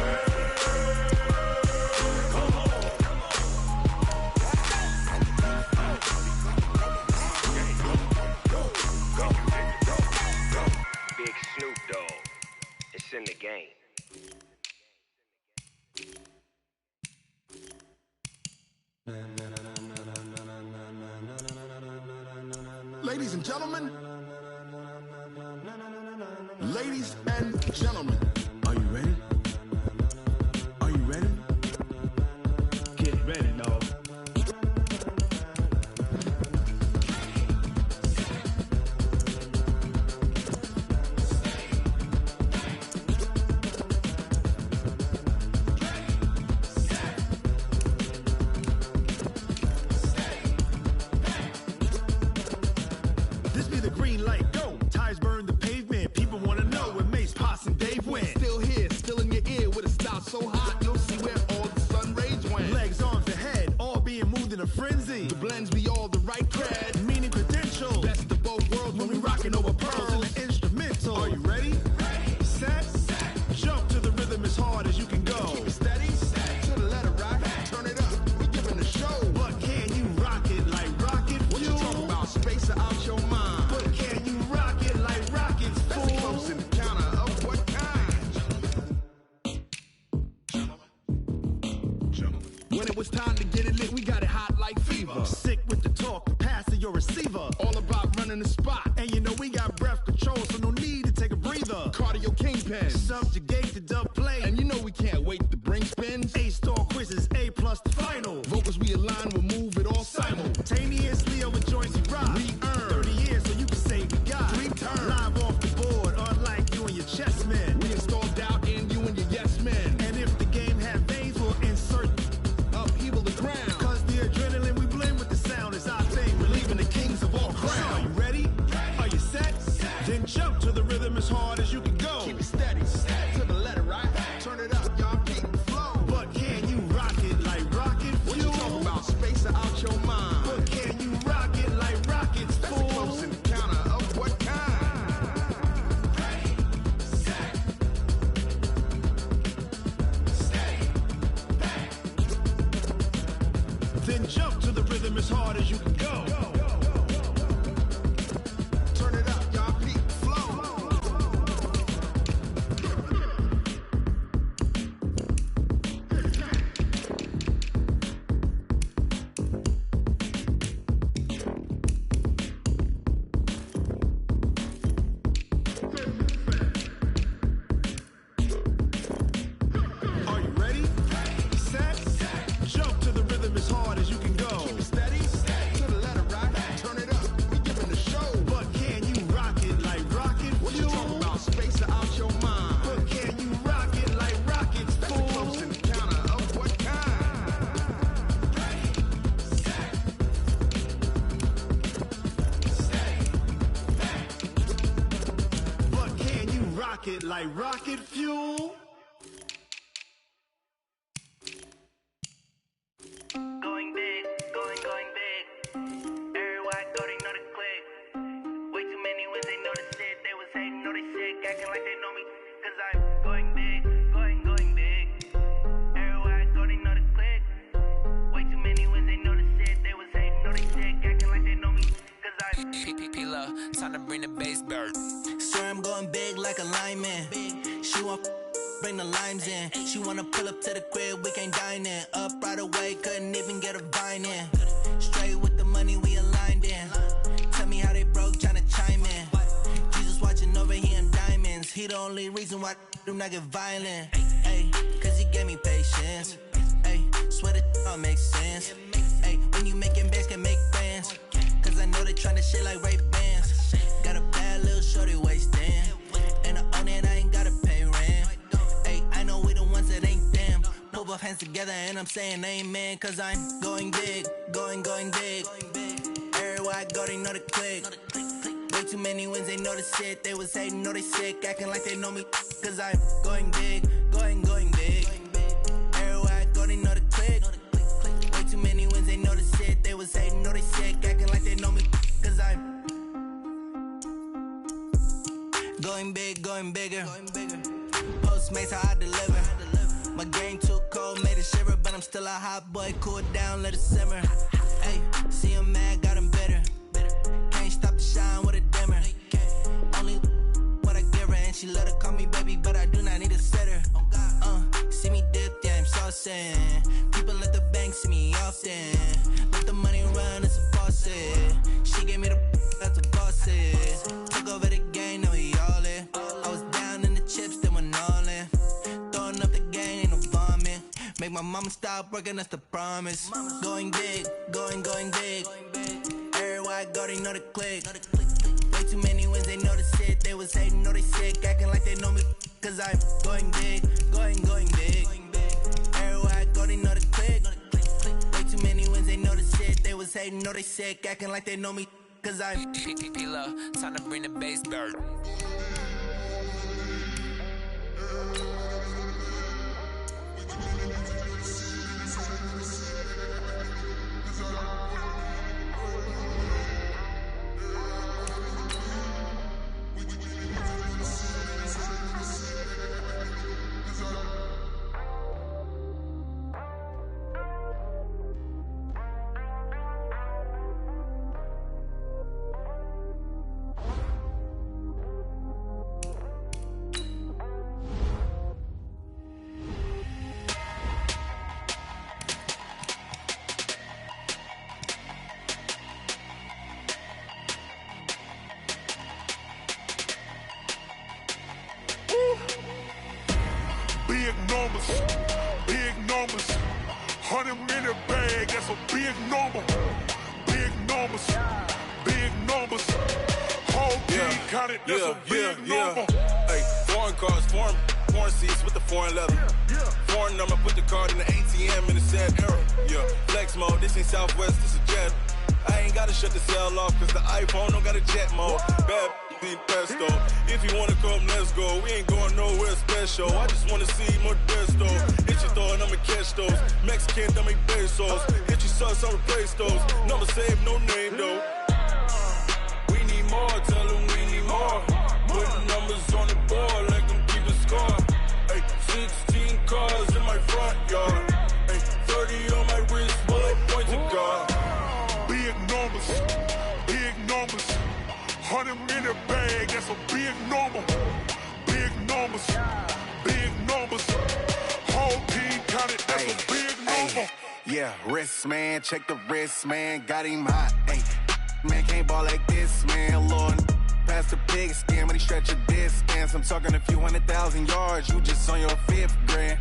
Big Snoop Dogg, it's in the game. Ladies and gentlemen, ladies and gentlemen, are you ready? Are you ready? Get ready, dog. This be the green light, go. Tires burn the pavement. People wanna know where Mace, Potts, and Dave went. Still here, still in your ear with a style so hot, you'll see where all the sun rays went. Legs, arms, and head, all being moved in a frenzy. The blends be all the right cred, meaning credentials. Best of both worlds when we rockin' over pearls in the instrumental. Are you ready? Set, jump to the rhythm as hard as you can go. Keep it steady, to the letter right, turn it up, we giving the show. But can you rock it like rocket fuel? What you talking about, space out your mind? But can you rock it like rockets, fool? That's a close encounter of what kind? When it was time to get it lit, we got it hot like fever. Sick with the talk, the pass to your receiver. All about running the spot. And you know we got breath control, so no need to take a breather. Cardio kingpin, subjugate the dub play. And you know we can't wait to bring spins. A-star quizzes, A+ the final. Vocals we align, we'll move it all simultaneously over joints we rock. We earn 30 years, so you can say we got 3 turns. Live off the board, unlike you and your chess men. We install doubt in you and your yes men. And if the game had veins, we'll insert upheaval the ground. Cause the adrenaline we blend with the sound is our thing. We're leaving the kings of all crowns. So are you ready? Are you set? Then jump to the rhythm as hard as you can go. Keep it steady, to the letter right. Turn it up, y'all keep the flow. But can you rock it like rocket fuel? What you talking about, space out your mind? But can you rock it like rockets, fool? That's a close encounter of what kind? Then jump to the rhythm as hard as you can go. Turn it up, y'all peak flow. Are you ready? Set, jump to the rhythm as hard as you can go. Keep it steady, to the letter right. Turn it up, we giving the show. But can you rock it like rocket fuel? What you talking about, space out your mind? But can you rock it like rockets, fool? That's a close encounter of what kind? But can you rock it like rocket fuel? Going big, going big. Everywhere I go, they know the click. Way too many when they know the shit. They was hating, know they sick, acting like they know me. Cause I'm going big, going big. Everywhere I go, they know the click. Way too many when they know the shit. They was hating, know they sick, acting like they know me. Cause I'm P-P-P-Love, time to bring the bass bird. Sir, I'm going big like a lineman. She want bring the limes in. She wanna pull up to the crib, we can't dine in. Up right away, couldn't even get a vine in. Straight with the money we aligned in. Tell me how they broke, tryna chime in. Jesus watching over here in diamonds. He the only reason why do not get violent. Ay, cause he gave me patience. Ay, swear that all makes sense. Ay, when you making bands, can make friends. Cause I know they tryna shit like Ray-Bans. Got a bad little shorty wasting. And I own it, I ain't gotta pay rent. Ay, I know we the ones that ain't them. Pull both hands together and I'm saying amen. Cause I'm going big, going big. Everywhere I go, they know the click. Way too many wins, they know the shit. They was hating, know they sick, acting like they know me. Cause I'm going big, going big. Everywhere I go, they know the click. Way too many wins, they know the shit. They was hating, know they sick, acting like they know me. Cause I'm going big, going bigger. Postmates, how I deliver. My game too cold, made it shiver. But I'm still a hot boy, cool it down, let it simmer. Hey, see him mad, got him bitter. Can't stop the shine with a dimmer. Only what I give her, and she love to call me baby, but I do not need a sitter. See me dip, yeah, I'm saucing. People at the bank see me often. Let the money run, it's a faucet. She gave me the that's a bosses. Took over the game, now we all in. I was down in the chips, then went all in. Throwing up the game, ain't no vomit. Make my mama stop working, that's the promise. Going big, going big. Everywhere I go, they know the click. Way too many wins, they know the shit. They was hating, know they sick, acting like they know me. Cause I'm going big, going big. Everywhere I go, they know the click. Way too many wins, they know the shit. They was hating, know they sick, acting like they know me. Cause I'm P-P-P-Lo, time to bring the bass dirt. Big numbers, 100 minute bag, that's a big number. Big numbers, whole team counted, that's a big number. Hey, foreign cars, foreign seats with the foreign leather. Foreign number, put the card in the ATM in the sad era. Yeah, flex mode, this ain't Southwest, this is Jet. I ain't gotta shut the cell off, cause the iPhone don't got a jet mode. Bad need pesto. If you wanna come, let's go. We ain't going nowhere special. I just wanna see more desto. Hit your throw and I'ma catch those. Mexican, dumb make pesos. Hit your sus, I'll replace those. Number save, no name though. We need more, tell them we need more. Putting numbers on the board like them keep a score. Ay, 16 cars in my front yard. Ay, 30 on my wrist, bullet point to God. Big numbers, 100 minute bag, that's a big number. Big numbers, whole team counted, that's a big number. Yeah, wrist man, check the wrist man, got him hot. Ay, man can't ball like this, man. Lord, past the pig skin, but he stretch a distance. I'm talking a few 100,000 yards, you just on your 5th grand.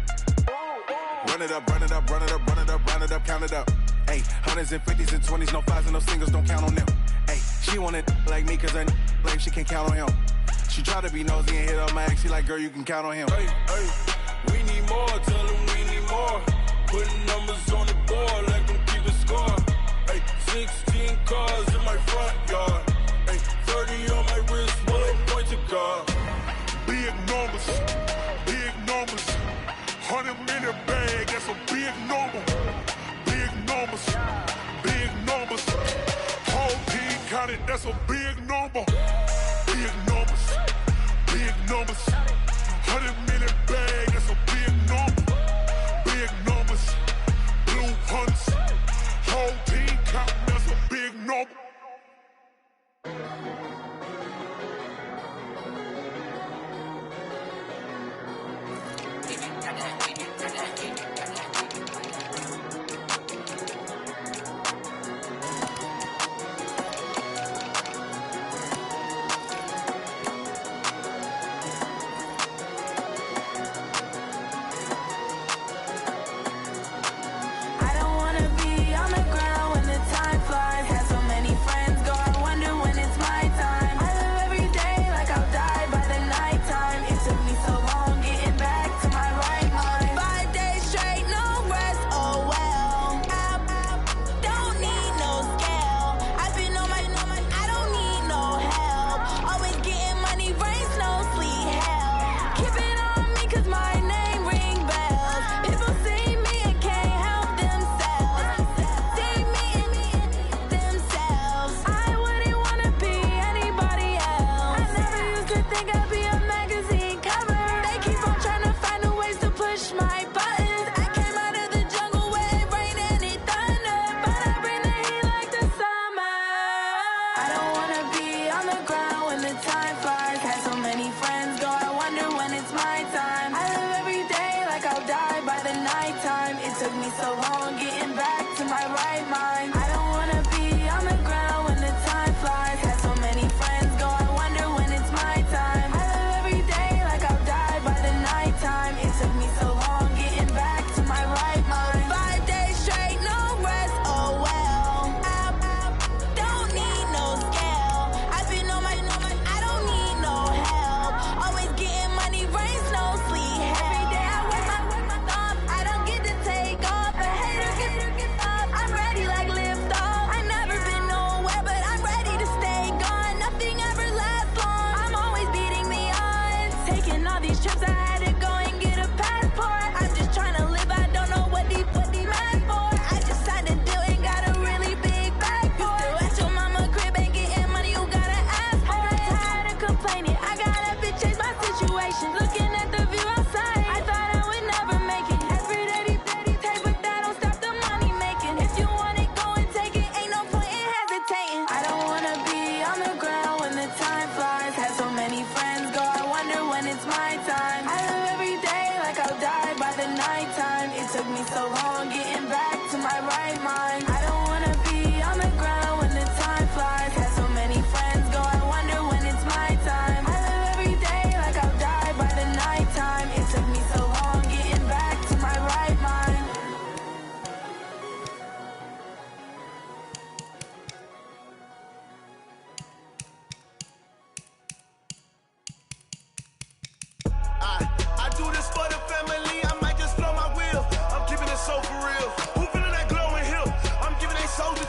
Run it up, count it up. Ay, hundreds and 50s and 20s, no 5s and no singles, don't count on them. Ay, she want it like me, cause her like she can't count on him. She try to be nosy and hit up my ex, she like, girl, you can count on him. Hey, we need more, tell them we need more. Putting numbers on the board like them keep a score. Ay, 16 cars in my front yard. Ay, 30 on my wrist, bullet point to God. Big numbers, 100 minute bag, that's a big number. Big numbers, whole team counted, that's a big number. Big numbers, 100 minute bag, that's a big number. Big numbers, blue hunts, whole team counting, that's a big number.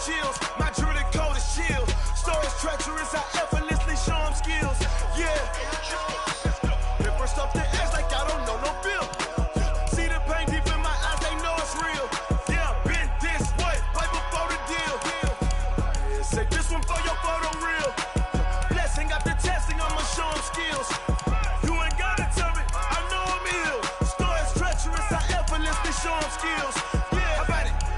chills. My jewelry code is chill. Stories treacherous, I effortlessly show them skills. Yeah. They first off the edge like I don't know no bill. See the pain deep in my eyes, they know it's real. Yeah, been this way, right before the deal. Say this one for your photo reel. Blessing after testing, I'ma show them skills. You ain't gotta tell me, I know I'm ill. Stories treacherous, I effortlessly show them skills. Yeah,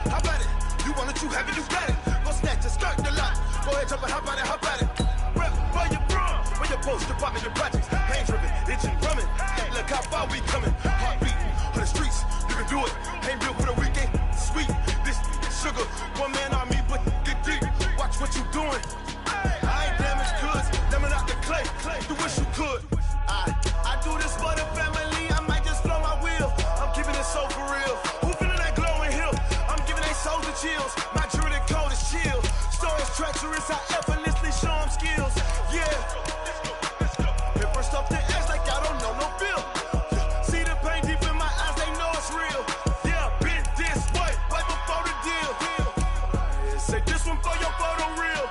how about it? You want it, you have it, you got it. Go snatch it, skirt the lot. Go ahead, jump it, how about it? Rep for your bro, for your post, department, your projects. Pain driven, itching, drumming. Look how far we coming. Heartbeat on the streets, you can do it. Ain't built for the weekend, sweet. This sugar, one man army, but get deep. Watch what you doing. I ain't damaged goods, lemon out the clay. You wish you could. I do this for the family. I might just blow my wheel. I'm keeping it so for real. Who feeling that glowing hill? I'm giving they souls the chills. My jewelry code is chill. Stories treacherous, I effortlessly show them skills. Yeah. Hit first off the edge like I don't know no bill. See the pain deep in my eyes, they know it's real. Yeah, been this way, right before the deal. Say this one for your photo reel.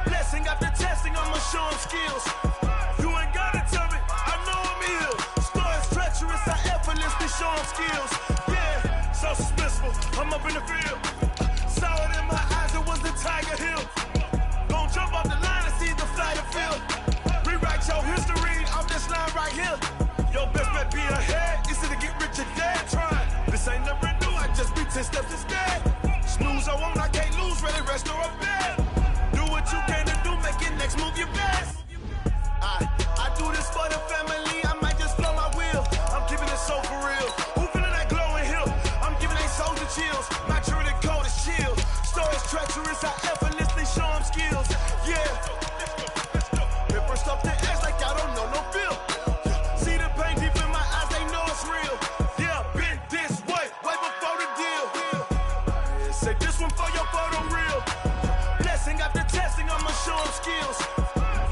Blessing after testing, I'ma show them skills. You ain't gotta tell me, I know I'm ill. Stories treacherous, I effortlessly show them skills. Yeah, so suspenseful, I'm up in the field. Saw it in my eyes, it was the Tiger Hill. Gon' jump off the line and see the flight of field. Rewrite your history off this line right here. Your best bet be ahead, easy to get rich or dead trying. This ain't never new, I just be 10 steps instead. Snooze I won't, I can't lose, ready, rest or a bed. Do what you can to do, make your next move your best. I do this for the family, I might just blow my wheel. I'm keeping it so for real. Who feeling that glowing hill? I'm giving they souls the chills. My jewelry code is chill. Stories treacherous, I effortlessly show them skills. Yeah. Hit first off the edge like I don't know no bill. See the pain deep in my eyes, they know it's real. Yeah, been this way, way before the deal. Say this one for your photo reel. Blessing after testing, I'ma show them skills.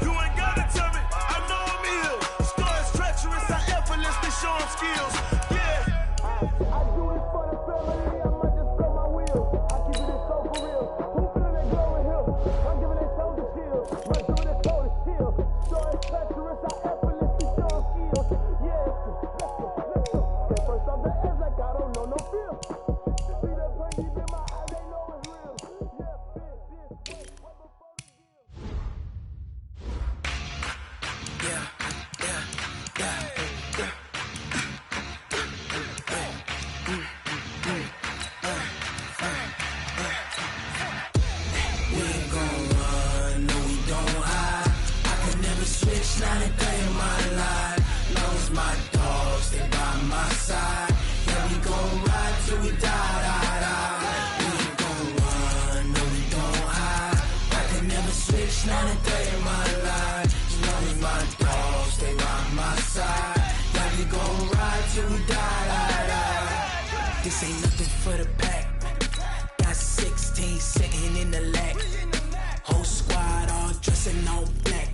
You ain't gotta tell me, I know I'm ill. Stories treacherous, I effortlessly show them skills. Yeah. I do this for the family, I might just blow my wheel. I keep it so for real. Who feeling that glowing hill? I'm giving they souls the chill. My jewelry code is chill. Stories treacherous, I effortlessly show them skills. Yeah, let's go. Get first off the edge like I don't know no feel. See the pain deep in my eyes, they know it's real. Yeah, been this way, way before the deal. We ain't gon' run, no we don't hide. I can never switch, not a day in my life. Long as my dogs, they by my side. Yeah, we gon' ride till we die. We ain't gon' run, no we don't hide. I can never switch, not a day in my life. Long as my dogs, they by my side. Yeah, we gon' ride till we die. This ain't nothing for the pack. Got 16 sitting in the lag. Whole squad all dressing all black.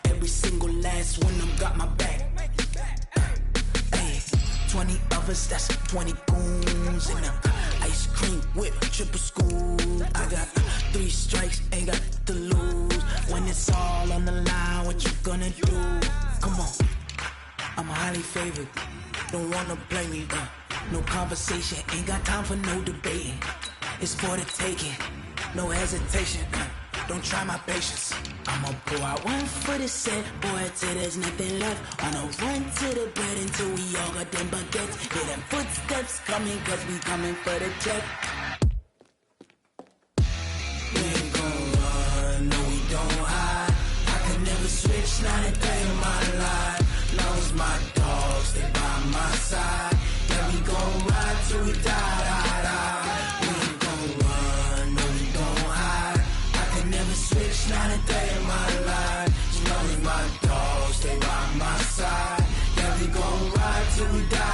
Every single last one of them got my back. Hey, 20 of us, that's 20 goons in a ice cream whip, triple school. I got 3 strikes, ain't got to lose. When it's all on the line, what you gonna do? Come on, I'm highly favored. Don't wanna blame me. No conversation, ain't got time for no debating. It's for the taking, no hesitation. Don't try my patience. I'ma pull out one for the set, boy, till there's nothing left. On a run to the bed until we all got them baguettes. Hear them footsteps coming, cause we coming for the check. We ain't gon' run, no we don't hide. I can never switch, not a day in my life. Long as my dogs, they by my side. Yeah, we gon' ride till we die. We ain't gon' run, no we don't hide. I can never switch, not a day in my life. As long as my dogs, they by my side. Yeah, we gon' ride till we die.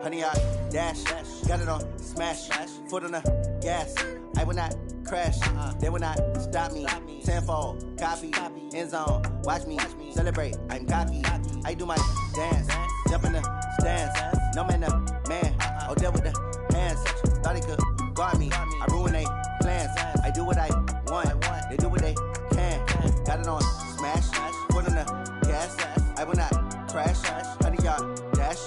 100-yard dash. Got it on smash. Foot on the gas. I will not crash. They will not stop me. Tenfold, copy, end zone. Watch me celebrate. I'm cocky. I do my dance. Jump in the stands. No man, the man. Oh, deal with the hands. Thought he could guard me. I ruin they plans. I do what I want. They do what they can. Got it on smash. Foot on the gas. I will not crash. 100-yard dash.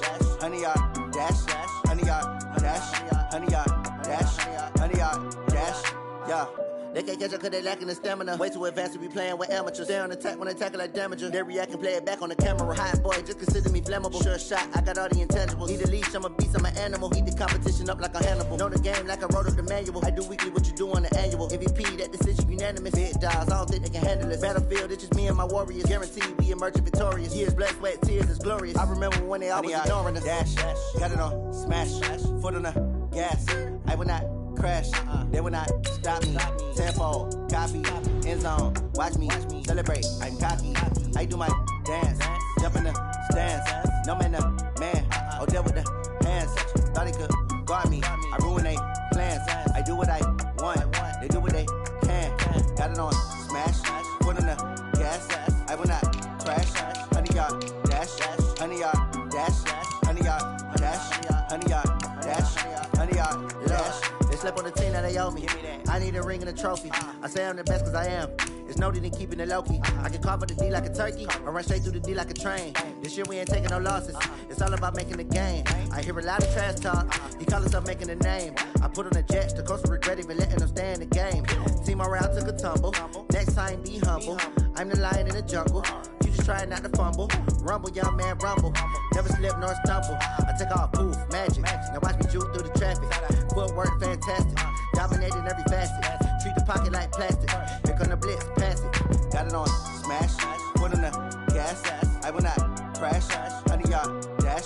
100-yard dash. 100-yard dash. 100-yard dash. 100-yard dash. Yeah. They can't catch up cause they lacking the stamina. Way too advanced to be playing with amateurs. Stay on attack when they tackle like damager. They react and play it back on the camera. Hot boy, just consider me flammable. Sure shot, I got all the intangibles. Need a leash, I'm a beast, I'm an animal. Eat the competition up like a Hannibal. Know the game like I wrote up the manual. I do weekly what you do on the annual. MVP, that decision unanimous. Big dogs, I don't think they can handle this. Battlefield, it's just me and my warriors. Guaranteed we emerging victorious. Years, blood, sweat, tears, it's glorious. I remember when they always ignoring us. Dash, got it on smash. Foot on the gas. I will not crash. They will not stop me. Tenfold, copy, end zone. Watch me celebrate. I'm cocky. I do my dance. Jump in the stands. No man, the man. Oh, deal with the hands. Thought he could guard me. I ruin they plans. I do what I want. They do what they can. Got it on smash. Foot on the gas. I will not crash. 100-yard dash. 100-yard dash. 100-yard dash. 100-yard dash. 100-yard dash. Slept on the team that they owe me. I need a ring and a trophy. I say I'm the best cause I am. It's no need in keeping it low-key. I can carve up the D like a turkey or run straight through the D like a train. This year we ain't taking no losses. It's all about making the game. I hear a lot of trash talk. He call himself making a name. I put on the jets. The coach will regret even letting them stay in the game. Team around took a tumble. Next time be humble. I'm the lion in the jungle. You just try not to fumble. Rumble, young man, rumble. Never slip nor stumble. I take off poof, magic. Now watch me juke through the traffic. Footwork fantastic. Dominating every facet. Treat the pocket like plastic. Here come the blitz, pass it. Got it on smash. Foot on the gas. I will not crash. 100-yard dash.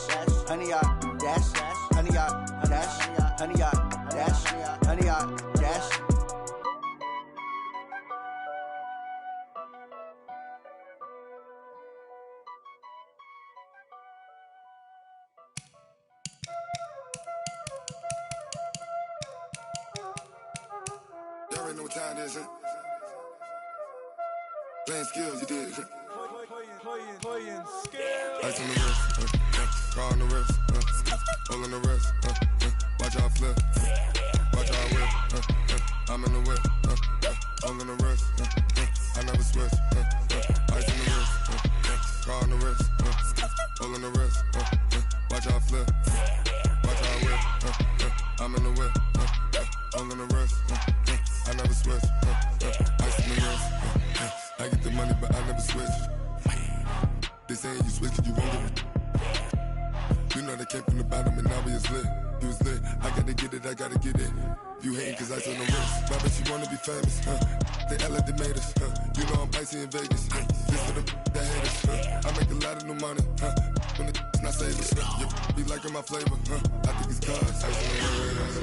100-yard dash. 100-yard dash. 100-yard dash. 100-yard dash. Y'all already know what time it is, huh? Playing skills, you did, huh? Playing skills. Ice on the wrist, car on the wrist, hole on the wrist, watch how I flip, watch how I whip, I'm in the whip, hole on the wrist, I never switch, ice on the wrist, car on the wrist, hole on the wrist, watch how I flip, watch how I whip, I'm in the whip, hole on the wrist, I never switch, ice on the wrist, I get the money but I never switch. They saying you switch cause you won't get it. You know they came from the bottom and now we is lit. You was lit, I gotta get it, I gotta get it. You hating cause ice on the wrist. Why bet you wanna be famous, huh? They act like they made us, huh? You know I'm icy in Vegas, This for the that hate us, I make a lot of new money, When the not savers, You be liking my flavor, I think it's cause ice on the wrist,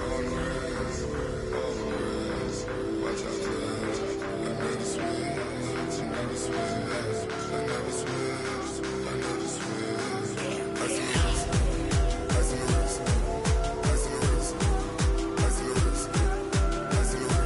on the wrist, on the wrist. Watch out for this, I never switch, I never switch. I never switch, I never switch. Ice on the wrist, ice on the wrist, ice on the wrist, ice on the wrist, ice on the wrist,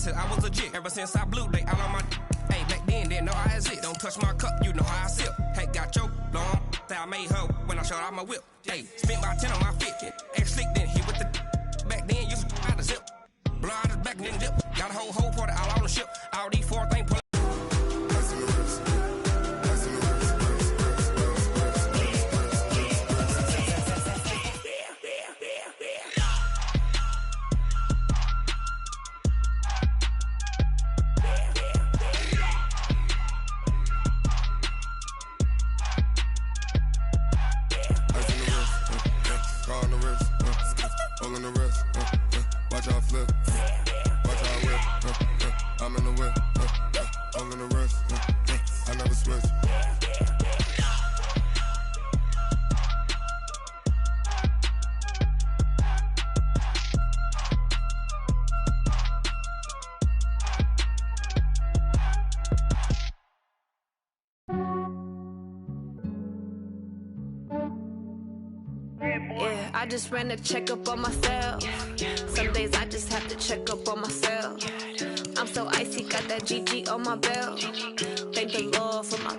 I was legit ever since I blew they all on my hey back then didn't know I exist. Don't touch my cup, you know how I sip. Hey, got your long that I made her when I showed out my whip. Hey, spent my 10 on my fit. Ex slick then hit with the back then used to out the zip. Blow out his back and then dip. Got a whole party all on the ship. All these 4 things pull. I'm in the whip, all in the wrist, never switch. Yeah, I just ran a checkup on myself. Some days I just have to check up on myself. I'm so icy, got that GG on my belt. Thank the Lord for my